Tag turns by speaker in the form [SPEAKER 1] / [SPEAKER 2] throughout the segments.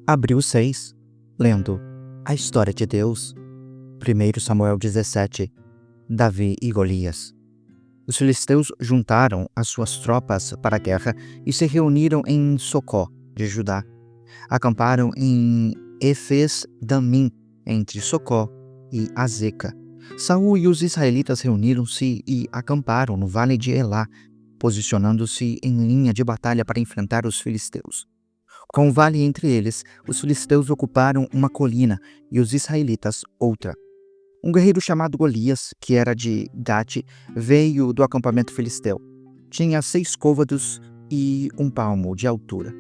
[SPEAKER 1] Abril 6, lendo a história de Deus. 1 Samuel 17, Davi e Golias. Os filisteus juntaram as suas tropas para a guerra e se reuniram em Socó, de Judá. Acamparam em Efes-Damim, entre Socó e Azeca. Saul e os israelitas reuniram-se e acamparam no vale de Elá, posicionando-se em linha de batalha para enfrentar os filisteus. Com o vale entre eles, os filisteus ocuparam uma colina e os israelitas outra. Um guerreiro chamado Golias, que era de Gate, veio do acampamento filisteu. Tinha 6 côvados e 1 palmo de altura.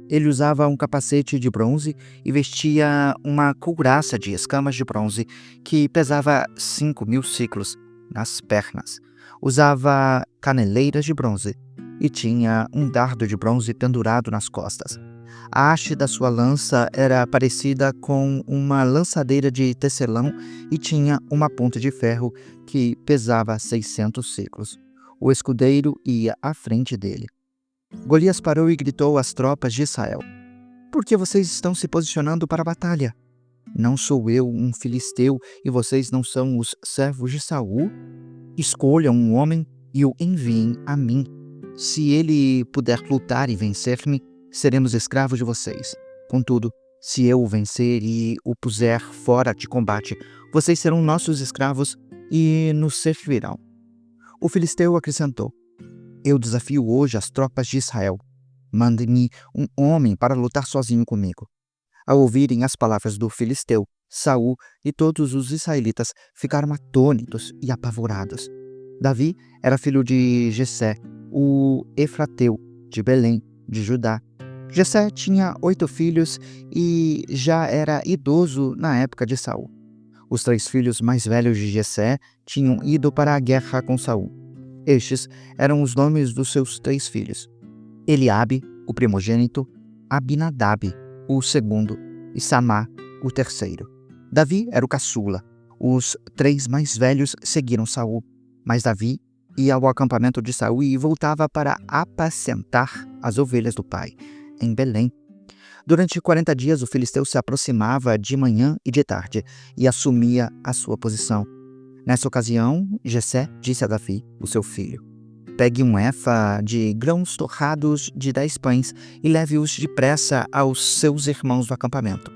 [SPEAKER 1] Ele usava um capacete de bronze e vestia uma couraça de escamas de bronze que pesava 5.000 siclos nas pernas. Usava caneleiras de bronze e tinha um dardo de bronze pendurado nas costas. A haste da sua lança era parecida com uma lançadeira de tecelão e tinha uma ponta de ferro que pesava 600 siclos. O escudeiro ia à frente dele. Golias parou e gritou às tropas de Israel: "Por que vocês estão se posicionando para a batalha? Não sou eu um filisteu e vocês não são os servos de Saul? Escolham um homem e o enviem a mim. Se ele puder lutar e vencer-me, seremos escravos de vocês. Contudo, se eu o vencer e o puser fora de combate, vocês serão nossos escravos e nos servirão." O filisteu acrescentou: "Eu desafio hoje as tropas de Israel. Mande-me um homem para lutar sozinho comigo." Ao ouvirem as palavras do filisteu, Saul e todos os israelitas ficaram atônitos e apavorados. Davi era filho de Jessé, o Efrateu, de Belém, de Judá. Jessé tinha 8 filhos e já era idoso na época de Saul. Os 3 filhos mais velhos de Jessé tinham ido para a guerra com Saul. Estes eram os nomes dos seus 3 filhos: Eliabe, o primogênito; Abinadab, o segundo; e Samá, o terceiro. Davi era o caçula. Os 3 mais velhos seguiram Saul, mas Davi ia ao acampamento de Saul e voltava para apacentar as ovelhas do pai, em Belém. Durante 40 dias o filisteu se aproximava de manhã e de tarde e assumia a sua posição. Nessa ocasião, Jessé disse a Davi, o seu filho: "Pegue um efa de grãos torrados de 10 pães e leve-os depressa aos seus irmãos do acampamento.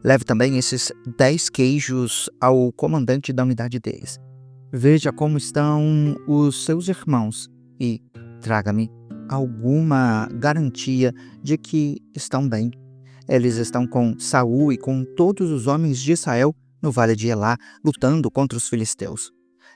[SPEAKER 1] Leve também esses 10 queijos ao comandante da unidade deles. Veja como estão os seus irmãos e traga-me alguma garantia de que estão bem. Eles estão com Saul e com todos os homens de Israel no vale de Elá, lutando contra os filisteus."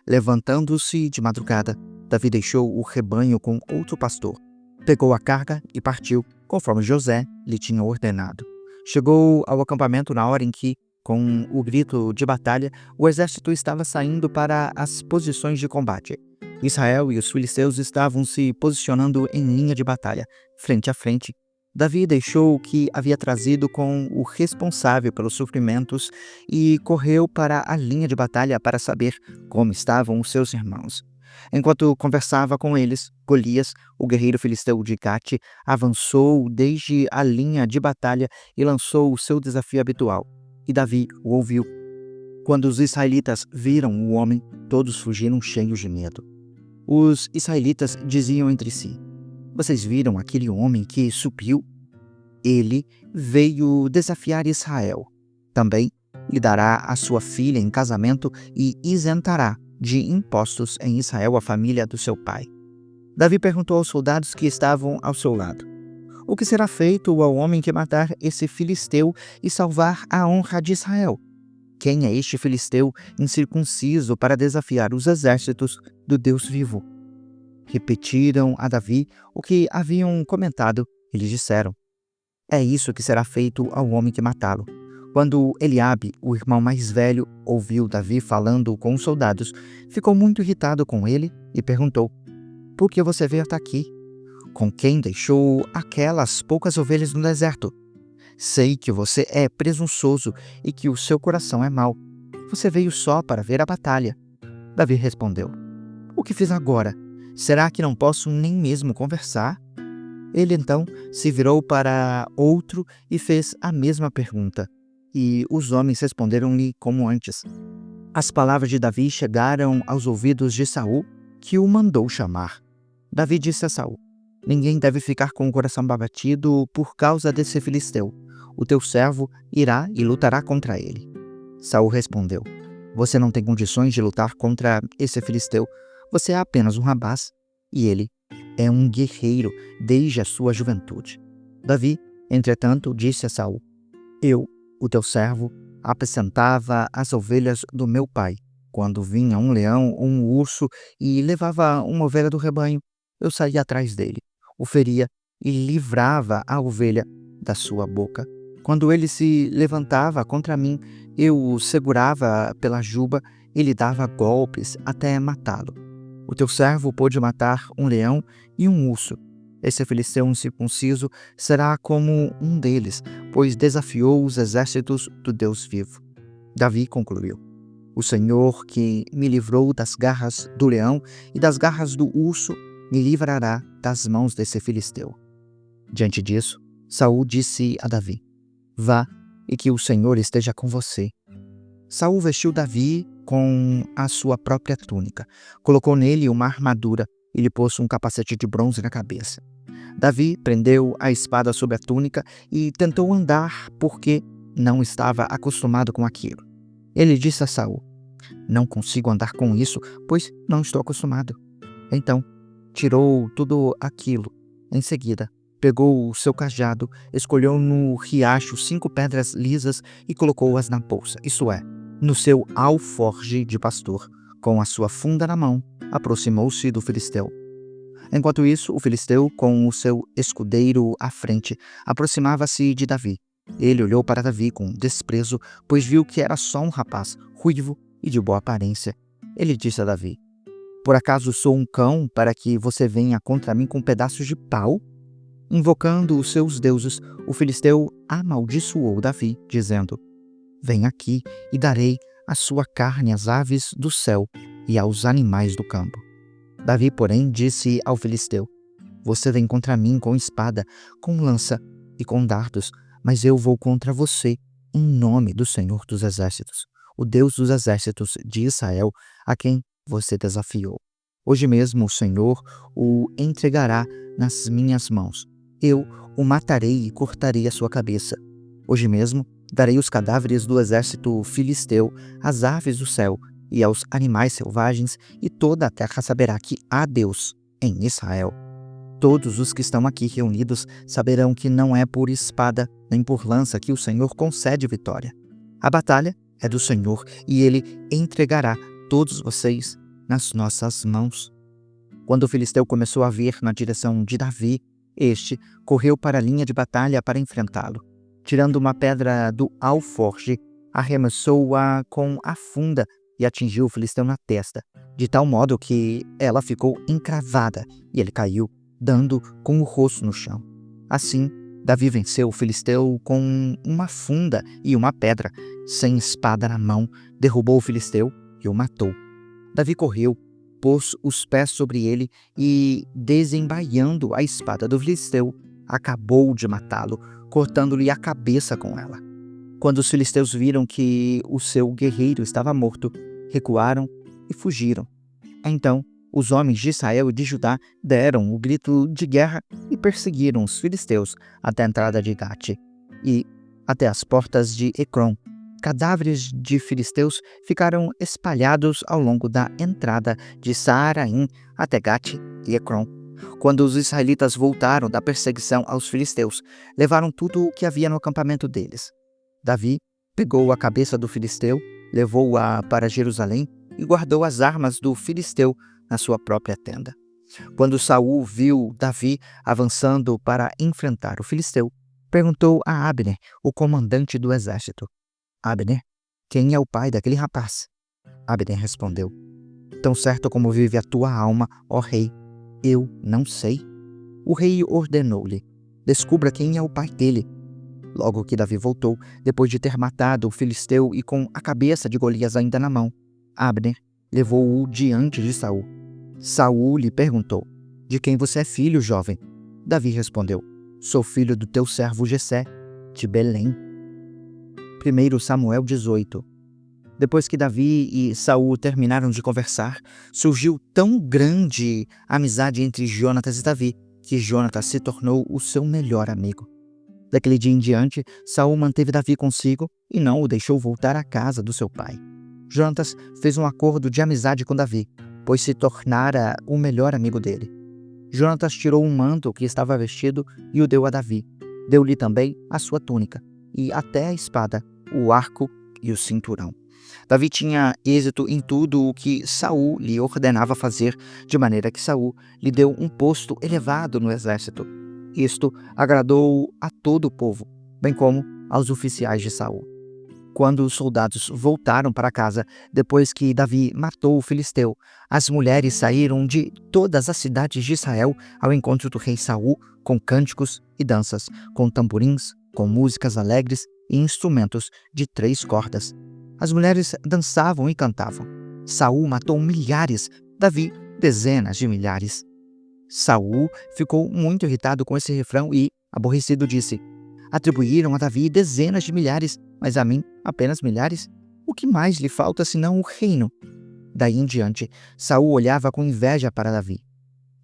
[SPEAKER 1] Levantando-se de madrugada, Davi deixou o rebanho com outro pastor. Pegou a carga e partiu, conforme José lhe tinha ordenado. Chegou ao acampamento na hora em que, com o grito de batalha, o exército estava saindo para as posições de combate. Israel e os filisteus estavam se posicionando em linha de batalha, frente a frente. Davi deixou o que havia trazido com o responsável pelos suprimentos e correu para a linha de batalha para saber como estavam os seus irmãos. Enquanto conversava com eles, Golias, o guerreiro filisteu de Gate, avançou desde a linha de batalha e lançou o seu desafio habitual. E Davi o ouviu. Quando os israelitas viram o homem, todos fugiram cheios de medo. Os israelitas diziam entre si: "Vocês viram aquele homem que subiu? Ele veio desafiar Israel. Também lhe dará a sua filha em casamento e isentará de impostos em Israel a família do seu pai." Davi perguntou aos soldados que estavam ao seu lado: "O que será feito ao homem que matar esse filisteu e salvar a honra de Israel? Quem é este filisteu incircunciso para desafiar os exércitos do Deus vivo?" Repetiram a Davi o que haviam comentado e lhes disseram: "É isso que será feito ao homem que matá-lo." Quando Eliabe, o irmão mais velho, ouviu Davi falando com os soldados, ficou muito irritado com ele e perguntou: "Por que você veio até aqui? Com quem deixou aquelas poucas ovelhas no deserto? Sei que você é presunçoso e que o seu coração é mau. Você veio só para ver a batalha." Davi respondeu: "O que fiz agora? Será que não posso nem mesmo conversar?" Ele então se virou para outro e fez a mesma pergunta. E os homens responderam-lhe como antes. As palavras de Davi chegaram aos ouvidos de Saul, que o mandou chamar. Davi disse a Saul: Ninguém deve ficar com o coração abatido por causa desse filisteu. O teu servo irá e lutará contra ele. Saul respondeu: Você não tem condições de lutar contra esse filisteu. Você é apenas um rapaz, e ele é um guerreiro desde a sua juventude. Davi, entretanto, disse a Saul: Eu, o teu servo, apacentava as ovelhas do meu pai. Quando vinha um leão ou um urso e levava uma ovelha do rebanho, eu saía atrás dele, o feria e livrava a ovelha da sua boca. Quando ele se levantava contra mim, eu o segurava pela juba e lhe dava golpes até matá-lo. O teu servo pôde matar um leão e um urso. Esse filisteu incircunciso será como um deles, pois desafiou os exércitos do Deus vivo. Davi concluiu: O Senhor que me livrou das garras do leão e das garras do urso, me livrará das mãos desse filisteu. Diante disso, Saul disse a Davi: Vá, e que o Senhor esteja com você. Saul vestiu Davi com a sua própria túnica, colocou nele uma armadura e lhe pôs um capacete de bronze na cabeça. Davi prendeu a espada sobre a túnica e tentou andar porque não estava acostumado com aquilo. Ele disse a Saul: Não consigo andar com isso, pois não estou acostumado. Então, tirou tudo aquilo. Em seguida, pegou o seu cajado, escolheu no riacho 5 pedras lisas e colocou-as na bolsa, isto é, no seu alforje de pastor. Com a sua funda na mão, aproximou-se do filisteu. Enquanto isso, o filisteu, com o seu escudeiro à frente, aproximava-se de Davi. Ele olhou para Davi com desprezo, pois viu que era só um rapaz, ruivo e de boa aparência. Ele disse a Davi: Por acaso sou um cão para que você venha contra mim com pedaços de pau? Invocando os seus deuses, o filisteu amaldiçoou Davi, dizendo: Vem aqui e darei a sua carne às aves do céu e aos animais do campo. Davi, porém, disse ao filisteu: Você vem contra mim com espada, com lança e com dardos, mas eu vou contra você em nome do Senhor dos Exércitos, o Deus dos Exércitos de Israel, a quem você desafiou. Hoje mesmo o Senhor o entregará nas minhas mãos. Eu o matarei e cortarei a sua cabeça. Hoje mesmo darei os cadáveres do exército filisteu às aves do céu e aos animais selvagens, e toda a terra saberá que há Deus em Israel. Todos os que estão aqui reunidos saberão que não é por espada nem por lança que o Senhor concede vitória. A batalha é do Senhor e Ele entregará todos vocês nas nossas mãos. Quando o filisteu começou a vir na direção de Davi, este correu para a linha de batalha para enfrentá-lo. Tirando uma pedra do alforje, arremessou-a com a funda e atingiu o filisteu na testa, de tal modo que ela ficou encravada e ele caiu, dando com o rosto no chão. Assim, Davi venceu o filisteu com uma funda e uma pedra, sem espada na mão, derrubou o filisteu e o matou. Davi correu, pôs os pés sobre ele e, desembaiando a espada do filisteu, acabou de matá-lo, cortando-lhe a cabeça com ela. Quando os filisteus viram que o seu guerreiro estava morto, recuaram e fugiram. Então, os homens de Israel e de Judá deram o grito de guerra e perseguiram os filisteus até a entrada de Gate e até as portas de Ecrom. Cadáveres de filisteus ficaram espalhados ao longo da entrada de Saaraim até Gate e Ecrom. Quando os israelitas voltaram da perseguição aos filisteus, levaram tudo o que havia no acampamento deles. Davi pegou a cabeça do filisteu, levou-a para Jerusalém e guardou as armas do filisteu na sua própria tenda. Quando Saul viu Davi avançando para enfrentar o filisteu, perguntou a Abner, o comandante do exército: Abner, quem é o pai daquele rapaz? Abner respondeu: Tão certo como vive a tua alma, ó rei, eu não sei. O rei ordenou-lhe: Descubra quem é o pai dele. Logo que Davi voltou, depois de ter matado o filisteu e com a cabeça de Golias ainda na mão, Abner levou-o diante de Saul. Saul lhe perguntou: De quem você é filho, jovem? Davi respondeu: Sou filho do teu servo Jessé, de Belém. 1 Samuel 18. Depois que Davi e Saul terminaram de conversar, surgiu tão grande amizade entre Jonatas e Davi, que Jonatas se tornou o seu melhor amigo. Daquele dia em diante, Saul manteve Davi consigo e não o deixou voltar à casa do seu pai. Jonatas fez um acordo de amizade com Davi, pois se tornara o melhor amigo dele. Jonatas tirou um manto que estava vestido e o deu a Davi. Deu-lhe também a sua túnica, e até a espada, o arco e o cinturão. Davi tinha êxito em tudo o que Saul lhe ordenava fazer, de maneira que Saul lhe deu um posto elevado no exército. Isto agradou a todo o povo, bem como aos oficiais de Saul. Quando os soldados voltaram para casa, depois que Davi matou o filisteu, as mulheres saíram de todas as cidades de Israel ao encontro do rei Saul com cânticos e danças, com tamborins, com músicas alegres e instrumentos de 3 cordas. As mulheres dançavam e cantavam. Saul matou milhares, Davi dezenas de milhares. Saul ficou muito irritado com esse refrão e, aborrecido, disse: Atribuíram a Davi dezenas de milhares, mas a mim apenas milhares? O que mais lhe falta senão o reino? Daí em diante, Saul olhava com inveja para Davi.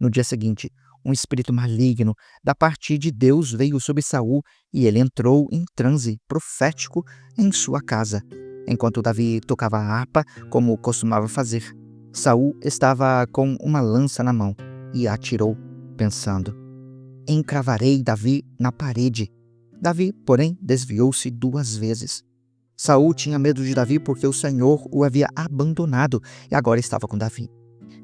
[SPEAKER 1] No dia seguinte, um espírito maligno da parte de Deus veio sobre Saul e ele entrou em transe profético em sua casa. Enquanto Davi tocava a harpa, como costumava fazer, Saul estava com uma lança na mão e a atirou, pensando: Encravarei Davi na parede. Davi, porém, desviou-se 2 vezes. Saul tinha medo de Davi porque o Senhor o havia abandonado e agora estava com Davi.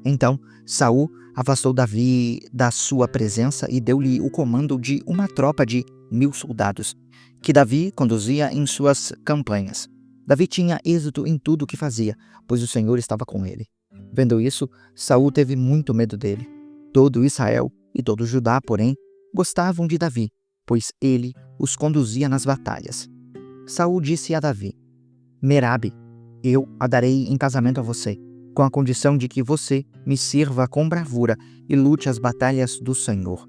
[SPEAKER 1] Então, Saul afastou Davi da sua presença e deu-lhe o comando de uma tropa de 1000 soldados, que Davi conduzia em suas campanhas. Davi tinha êxito em tudo o que fazia, pois o Senhor estava com ele. Vendo isso, Saul teve muito medo dele. Todo Israel e todo Judá, porém, gostavam de Davi, pois ele os conduzia nas batalhas. Saul disse a Davi: Merabe, eu a darei em casamento a você, com a condição de que você me sirva com bravura e lute as batalhas do Senhor.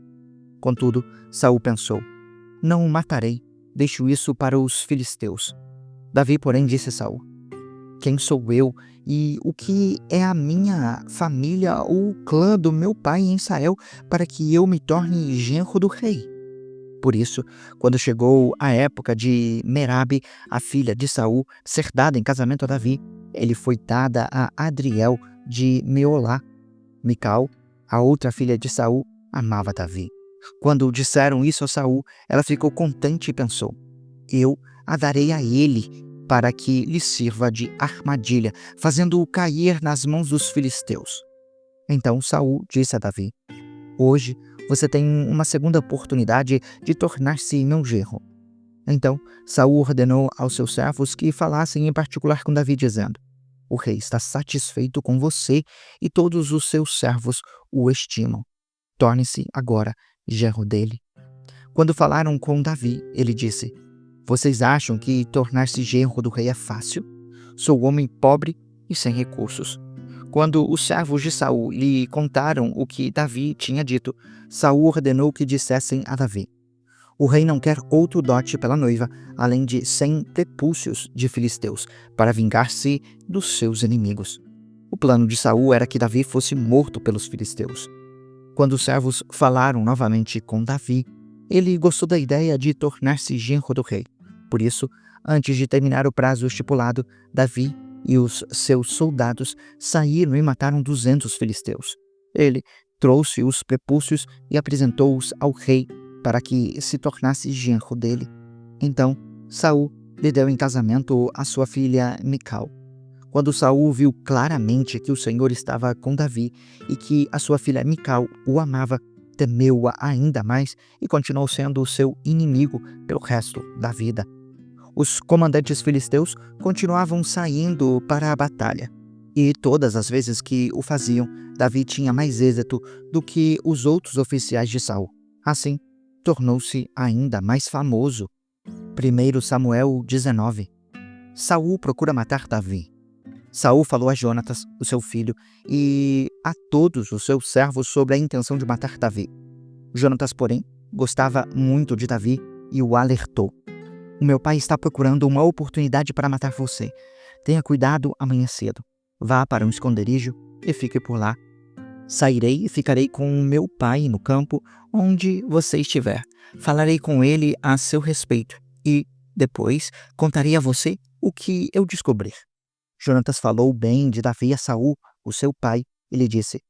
[SPEAKER 1] Contudo, Saul pensou: Não o matarei, deixo isso para os filisteus. Davi, porém, disse a Saul: Quem sou eu e o que é a minha família ou o clã do meu pai em Israel para que eu me torne genro do rei? Por isso, quando chegou a época de Merabe, a filha de Saul, ser dada em casamento a Davi, ele foi dada a Adriel de Meolá. Mical, a outra filha de Saul, amava Davi. Quando disseram isso a Saul, ela ficou contente e pensou: Eu a darei a ele para que lhe sirva de armadilha, fazendo-o cair nas mãos dos filisteus. Então Saul disse a Davi: Hoje você tem uma segunda oportunidade de tornar-se meu genro. Então Saul ordenou aos seus servos que falassem em particular com Davi, dizendo: O rei está satisfeito com você e todos os seus servos o estimam. Torne-se agora genro dele. Quando falaram com Davi, ele disse: Vocês acham que tornar-se genro do rei é fácil? Sou homem pobre e sem recursos. Quando os servos de Saul lhe contaram o que Davi tinha dito, Saul ordenou que dissessem a Davi: O rei não quer outro dote pela noiva, além de 100 prepúcios de filisteus, para vingar-se dos seus inimigos. O plano de Saul era que Davi fosse morto pelos filisteus. Quando os servos falaram novamente com Davi, ele gostou da ideia de tornar-se genro do rei. Por isso, antes de terminar o prazo estipulado, Davi e os seus soldados saíram e mataram 200 filisteus. Ele trouxe os prepúcios e apresentou-os ao rei para que se tornasse genro dele. Então, Saul lhe deu em casamento a sua filha Mical. Quando Saul viu claramente que o Senhor estava com Davi e que a sua filha Mical o amava, temeu-a ainda mais e continuou sendo o seu inimigo pelo resto da vida. Os comandantes filisteus continuavam saindo para a batalha, e todas as vezes que o faziam, Davi tinha mais êxito do que os outros oficiais de Saul. Assim, tornou-se ainda mais famoso. 1 Samuel 19. Saul procura matar Davi. Saul falou a Jonatas, o seu filho, e a todos os seus servos sobre a intenção de matar Davi. Jonatas, porém, gostava muito de Davi e o alertou. O meu pai está procurando uma oportunidade para matar você. Tenha cuidado amanhã cedo. Vá para um esconderijo e fique por lá. Sairei e ficarei com o meu pai no campo onde você estiver. Falarei com ele a seu respeito e, depois, contarei a você o que eu descobrir. Jonatas falou bem de Davi a Saul, o seu pai, e lhe disse: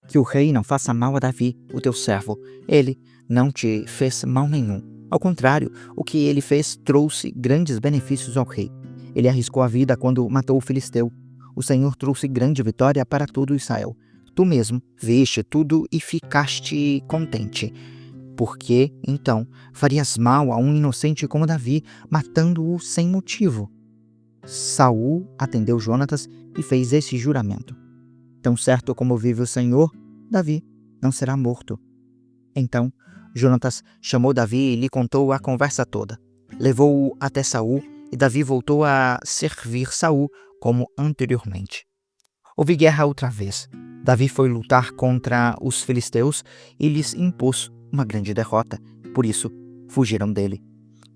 [SPEAKER 1] que o rei não faça mal a Davi, o teu servo. Ele não te fez mal nenhum. Ao contrário, o que ele fez trouxe grandes benefícios ao rei. Ele arriscou a vida quando matou o filisteu. O Senhor trouxe grande vitória para todo Israel. Tu mesmo viste tudo e ficaste contente. Porque, então, farias mal a um inocente como Davi, matando-o sem motivo? Saul atendeu Jonatas e fez esse juramento: tão certo como vive o Senhor, Davi não será morto. Então, Jonatas chamou Davi e lhe contou a conversa toda. Levou-o até Saul e Davi voltou a servir Saul como anteriormente. Houve guerra outra vez. Davi foi lutar contra os filisteus e lhes impôs uma grande derrota. Por isso, fugiram dele.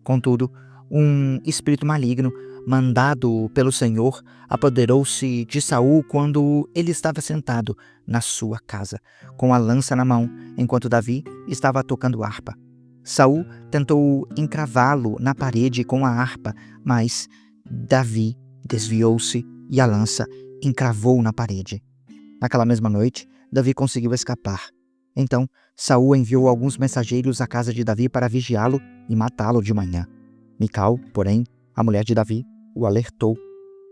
[SPEAKER 1] Contudo, um espírito maligno, mandado pelo Senhor, apoderou-se de Saul quando ele estava sentado na sua casa, com a lança na mão, enquanto Davi estava tocando harpa. Saul tentou encravá-lo na parede com a harpa, mas Davi desviou-se e a lança encravou na parede. Naquela mesma noite, Davi conseguiu escapar. Então, Saul enviou alguns mensageiros à casa de Davi para vigiá-lo e matá-lo de manhã. Mical, porém, a mulher de Davi, o alertou: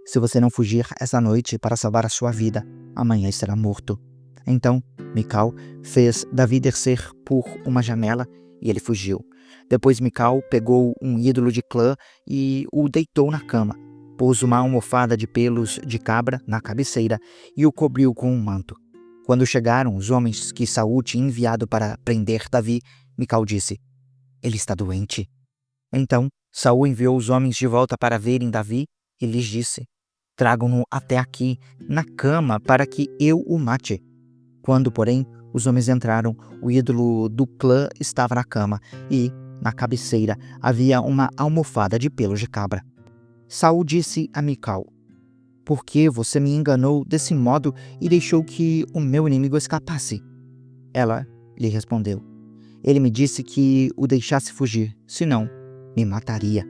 [SPEAKER 1] se você não fugir essa noite para salvar a sua vida, amanhã será morto. Então, Mical fez Davi descer por uma janela e ele fugiu. Depois Mical pegou um ídolo de clã e o deitou na cama, pôs uma almofada de pelos de cabra na cabeceira e o cobriu com um manto. Quando chegaram os homens que Saul tinha enviado para prender Davi, Mical disse: ele está doente. Então Saul enviou os homens de volta para verem Davi e lhes disse: tragam-no até aqui, na cama, para que eu o mate. Quando, porém, os homens entraram, o ídolo do clã estava na cama e, na cabeceira, havia uma almofada de pelos de cabra. Saul disse a Mical: por que você me enganou desse modo e deixou que o meu inimigo escapasse? Ela lhe respondeu: ele me disse que o deixasse fugir, senão me mataria.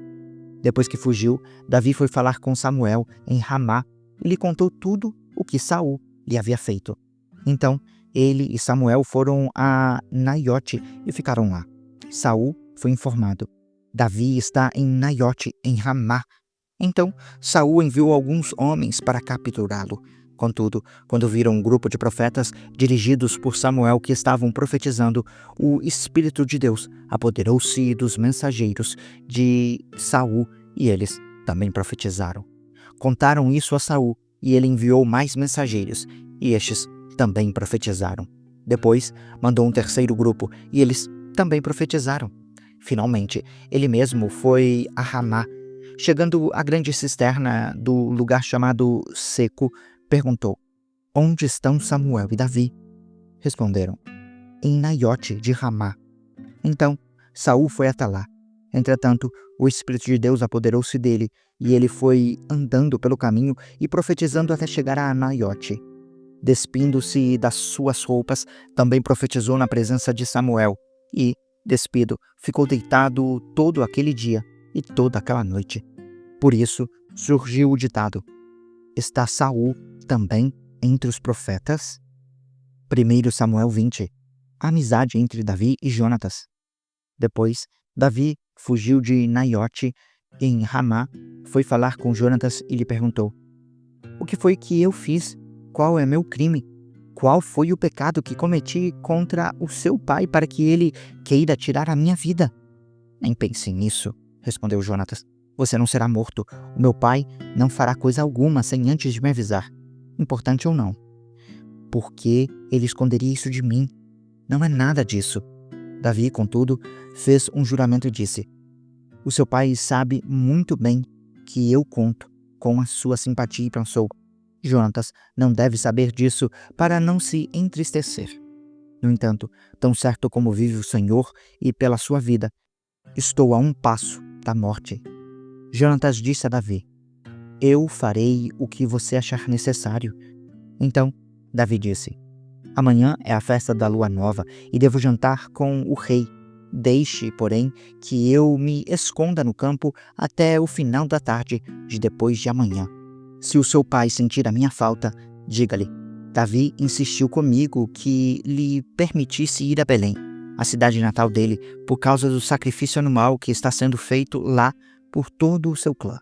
[SPEAKER 1] Depois que fugiu, Davi foi falar com Samuel em Ramá e lhe contou tudo o que Saul lhe havia feito. Então, ele e Samuel foram a Naiote e ficaram lá. Saul foi informado: Davi está em Naiote, em Ramá. Então, Saul enviou alguns homens para capturá-lo. Contudo, quando viram um grupo de profetas dirigidos por Samuel que estavam profetizando, o Espírito de Deus apoderou-se dos mensageiros de Saul e eles também profetizaram. Contaram isso a Saul e ele enviou mais mensageiros e estes também profetizaram. Depois, mandou um terceiro grupo e eles também profetizaram. Finalmente, ele mesmo foi a Ramá. Chegando à grande cisterna do lugar chamado Seco, perguntou: onde estão Samuel e Davi? Responderam: em Naiote de Ramá. Então Saul foi até lá. Entretanto, o Espírito de Deus apoderou-se dele, e ele foi andando pelo caminho e profetizando até chegar a Naiote. Despindo-se das suas roupas, também profetizou na presença de Samuel, e, despido, ficou deitado todo aquele dia e toda aquela noite. Por isso surgiu o ditado: está Saul também entre os profetas? 1 Samuel 20. A amizade entre Davi e Jonatas. Depois, Davi fugiu de Naiote em Ramá, foi falar com Jonatas e lhe perguntou: o que foi que eu fiz? Qual é meu crime? Qual foi o pecado que cometi contra o seu pai para que ele queira tirar a minha vida? Nem pense nisso, respondeu Jonatas. Você não será morto. O meu pai não fará coisa alguma sem antes de me avisar, importante ou não. Por que ele esconderia isso de mim? Não é nada disso. Davi, contudo, fez um juramento e disse: o seu pai sabe muito bem que eu conto com a sua simpatia e pensou: Jonatas não deve saber disso para não se entristecer. No entanto, tão certo como vive o Senhor e pela sua vida, estou a um passo da morte. Jonatas disse a Davi: Eu farei o que você achar necessário. Então, Davi disse: Amanhã é a festa da lua nova e devo jantar com o rei. Deixe, porém, que eu me esconda no campo até o final da tarde de depois de amanhã. Se o seu pai sentir a minha falta, diga-lhe: Davi insistiu comigo que lhe permitisse ir a Belém, a cidade natal dele, por causa do sacrifício anual que está sendo feito lá por todo o seu clã.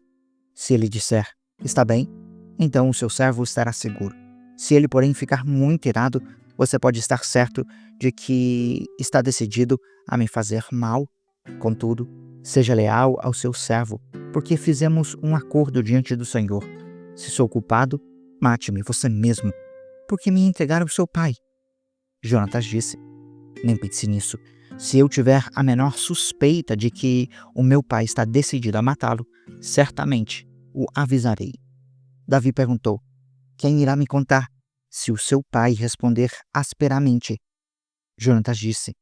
[SPEAKER 1] Se ele disser: Está bem, então o seu servo estará seguro. Se ele, porém, ficar muito irado, você pode estar certo de que está decidido a me fazer mal. Contudo, seja leal ao seu servo, porque fizemos um acordo diante do Senhor. Se sou culpado, mate-me você mesmo, porque me entregaram ao seu pai. Jonatas disse: Nem pense nisso. Se eu tiver a menor suspeita de que o meu pai está decidido a matá-lo, certamente o avisarei. Davi perguntou: Quem irá me contar? Se o seu pai responder asperamente. Jonatas disse: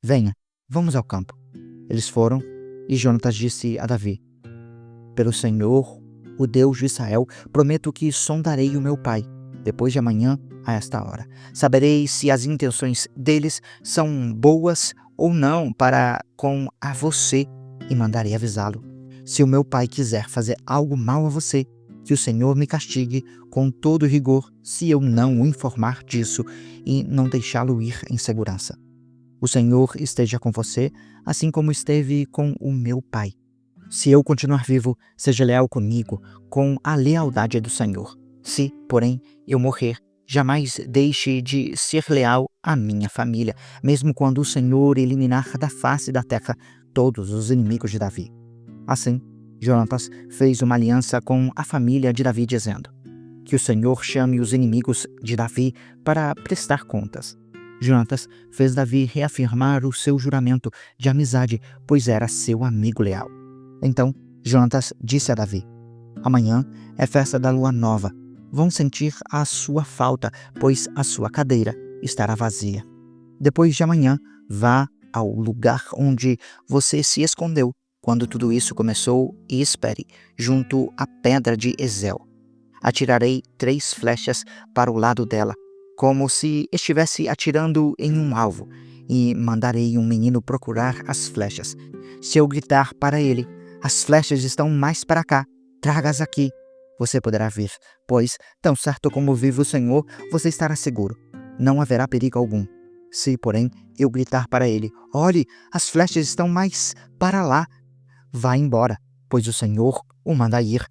[SPEAKER 1] Venha, vamos ao campo. Eles foram, e Jonatas disse a Davi: Pelo Senhor, o Deus de Israel, prometo que sondarei o meu pai, depois de amanhã, a esta hora. Saberei se as intenções deles são boas ou não para com a você, e mandarei avisá-lo. Se o meu pai quiser fazer algo mal a você, que o Senhor me castigue com todo rigor se eu não o informar disso e não deixá-lo ir em segurança. O Senhor esteja com você, assim como esteve com o meu pai. Se eu continuar vivo, seja leal comigo, com a lealdade do Senhor. Se, porém, eu morrer, jamais deixe de ser leal à minha família, mesmo quando o Senhor eliminar da face da terra todos os inimigos de Davi. Assim, Jonatas fez uma aliança com a família de Davi, dizendo: Que o Senhor chame os inimigos de Davi para prestar contas. Jonatas fez Davi reafirmar o seu juramento de amizade, pois era seu amigo leal. Então, Jonatas disse a Davi: Amanhã é festa da lua nova. Vão sentir a sua falta, pois a sua cadeira estará vazia. Depois de amanhã, vá ao lugar onde você se escondeu quando tudo isso começou e espere, junto à pedra de Ezel. Atirarei 3 flechas para o lado dela, como se estivesse atirando em um alvo, e mandarei um menino procurar as flechas. Se eu gritar para ele: As flechas estão mais para cá, traga-as aqui, você poderá vir, pois, tão certo como vive o Senhor, você estará seguro. Não haverá perigo algum. Se, porém, eu gritar para ele: Olhe, as flechas estão mais para lá, vá embora, pois o Senhor o manda ir.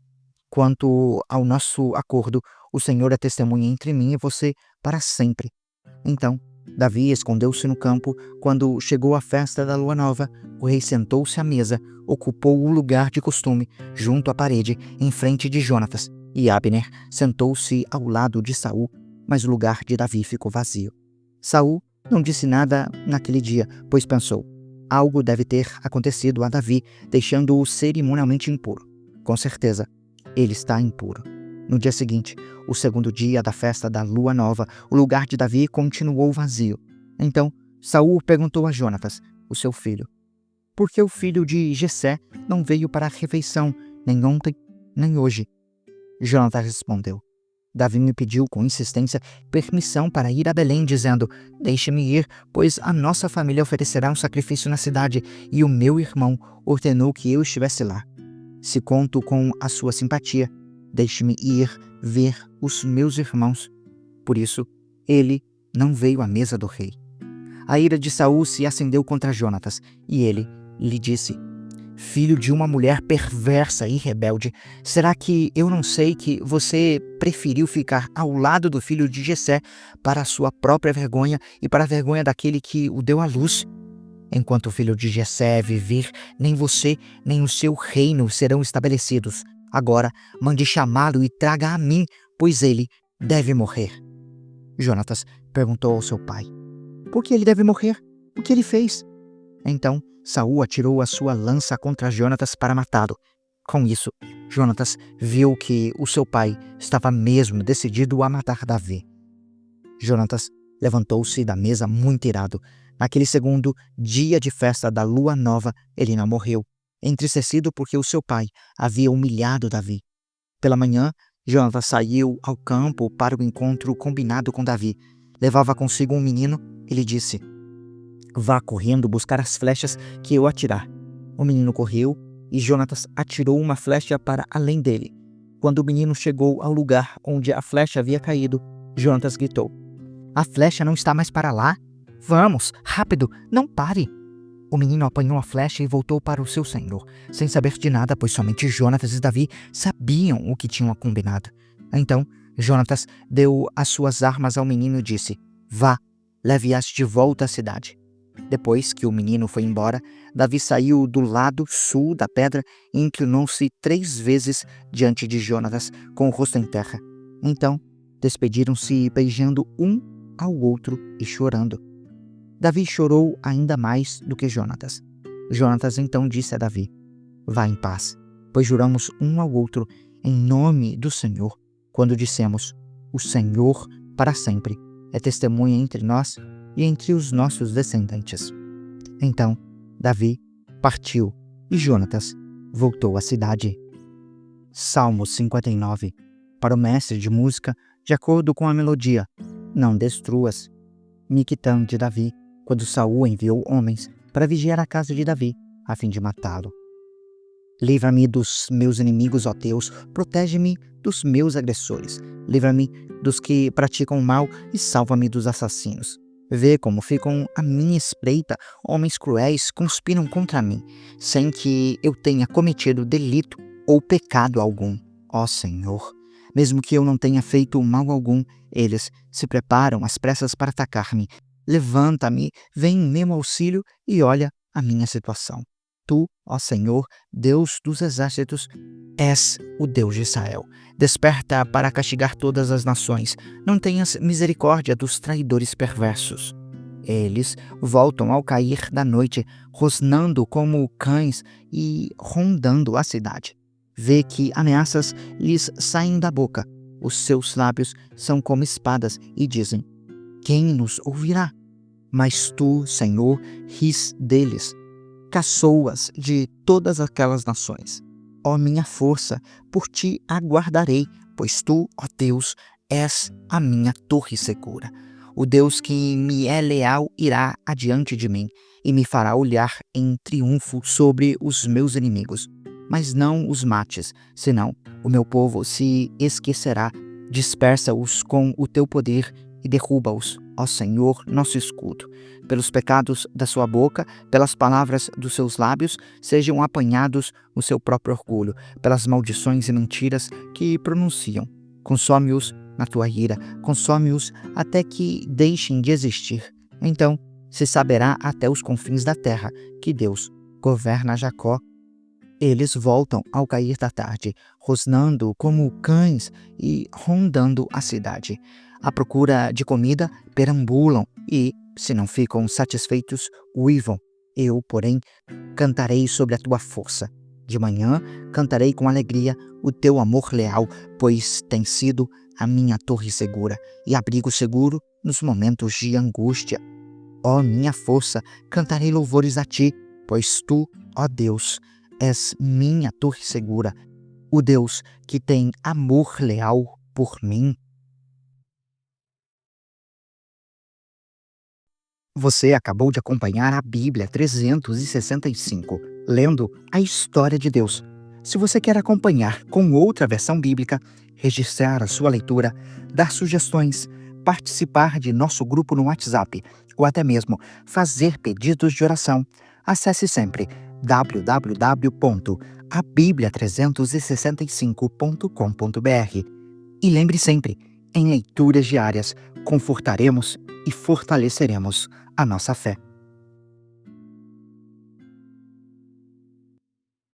[SPEAKER 1] Quanto ao nosso acordo, o Senhor é testemunha entre mim e você para sempre. Então, Davi escondeu-se no campo. Quando chegou a festa da lua nova, o rei sentou-se à mesa, ocupou o lugar de costume, junto à parede, em frente de Jonatas, e Abner sentou-se ao lado de Saul, mas o lugar de Davi ficou vazio. Saul não disse nada naquele dia, pois pensou: algo deve ter acontecido a Davi, deixando-o cerimonialmente impuro. Com certeza, ele está impuro. No dia seguinte, o segundo dia da festa da lua nova, o lugar de Davi continuou vazio. Então, Saul perguntou a Jonatas, o seu filho: Por que o filho de Jessé não veio para a refeição, nem ontem, nem hoje? Jonatas respondeu: Davi me pediu com insistência permissão para ir a Belém, dizendo: Deixe-me ir, pois a nossa família oferecerá um sacrifício na cidade, e o meu irmão ordenou que eu estivesse lá. Se conto com a sua simpatia, deixe-me ir ver os meus irmãos. Por isso, ele não veio à mesa do rei. A ira de Saul se acendeu contra Jonatas, e ele lhe disse: Filho de uma mulher perversa e rebelde, será que eu não sei que você preferiu ficar ao lado do filho de Jessé para a sua própria vergonha e para a vergonha daquele que o deu à luz? Enquanto o filho de Jessé viver, nem você nem o seu reino serão estabelecidos. Agora, mande chamá-lo e traga a mim, pois ele deve morrer. Jonatas perguntou ao seu pai: Por que ele deve morrer? O que ele fez? Então, Saul atirou a sua lança contra Jonatas para matá-lo. Com isso, Jonatas viu que o seu pai estava mesmo decidido a matar Davi. Jonatas Levantou-se da mesa muito irado. Naquele segundo dia de festa da lua nova, ele não morreu, entristecido porque o seu pai havia humilhado Davi. Pela manhã, Jonatas saiu ao campo para o encontro combinado com Davi. Levava consigo um menino e lhe disse: "Vá correndo buscar as flechas que eu atirar." O menino correu e Jonatas atirou uma flecha para além dele. Quando o menino chegou ao lugar onde a flecha havia caído, Jonatas gritou: "A flecha não está mais para lá? Vamos, rápido, não pare!" O menino apanhou a flecha e voltou para o seu senhor, sem saber de nada, pois somente Jonatas e Davi sabiam o que tinham combinado. Então, Jonatas deu as suas armas ao menino e disse: "Vá, leve-as de volta à cidade." Depois que o menino foi embora, Davi saiu do lado sul da pedra e inclinou-se 3 vezes diante de Jonatas, com o rosto em terra. Então, despediram-se beijando um ao outro e chorando. Davi chorou ainda mais do que Jonatas. Jonatas então disse a Davi: "Vá em paz, pois juramos um ao outro em nome do Senhor, quando dissemos: o Senhor para sempre é testemunha entre nós e entre os nossos descendentes." Então Davi partiu e Jonatas voltou à cidade. Salmo 59. Para o mestre de música, de acordo com a melodia: "Não destruas." Miquitã de Davi, quando Saul enviou homens para vigiar a casa de Davi, a fim de matá-lo. Livra-me dos meus inimigos, ó Deus, protege-me dos meus agressores. Livra-me dos que praticam o mal e salva-me dos assassinos. Vê como ficam à minha espreita, homens cruéis conspiram contra mim, sem que eu tenha cometido delito ou pecado algum. Ó Senhor, mesmo que eu não tenha feito mal algum, eles se preparam às pressas para atacar-me. Levanta-me, vem em meu auxílio e olha a minha situação. Tu, ó Senhor, Deus dos exércitos, és o Deus de Israel. Desperta para castigar todas as nações. Não tenhas misericórdia dos traidores perversos. Eles voltam ao cair da noite, rosnando como cães e rondando a cidade. Vê que ameaças lhes saem da boca. Os seus lábios são como espadas e dizem: "Quem nos ouvirá?" Mas tu, Senhor, ris deles. Caçoas de todas aquelas nações. Ó minha força, por ti aguardarei, pois tu, ó Deus, és a minha torre segura. O Deus que me é leal irá adiante de mim e me fará olhar em triunfo sobre os meus inimigos. Mas não os mates, senão o meu povo se esquecerá. Dispersa-os com o teu poder e derruba-os, ó Senhor, nosso escudo. Pelos pecados da sua boca, pelas palavras dos seus lábios, sejam apanhados o seu próprio orgulho, pelas maldições e mentiras que pronunciam. Consome-os na tua ira, consome-os até que deixem de existir. Então se saberá até os confins da terra que Deus governa Jacó. Eles voltam ao cair da tarde, rosnando como cães e rondando a cidade. À procura de comida, perambulam e, se não ficam satisfeitos, uivam. Eu, porém, cantarei sobre a tua força. De manhã cantarei com alegria o teu amor leal, pois tem sido a minha torre segura e abrigo seguro nos momentos de angústia. Ó minha força, cantarei louvores a ti, pois tu, ó Deus, és minha torre segura, o Deus que tem amor leal por mim. Você acabou de acompanhar a Bíblia 365, lendo a história de Deus. Se você quer acompanhar com outra versão bíblica, registrar a sua leitura, dar sugestões, participar de nosso grupo no WhatsApp ou até mesmo fazer pedidos de oração, acesse sempre www.abiblia365.com.br. E lembre sempre, em leituras diárias, confortaremos e fortaleceremos a nossa fé.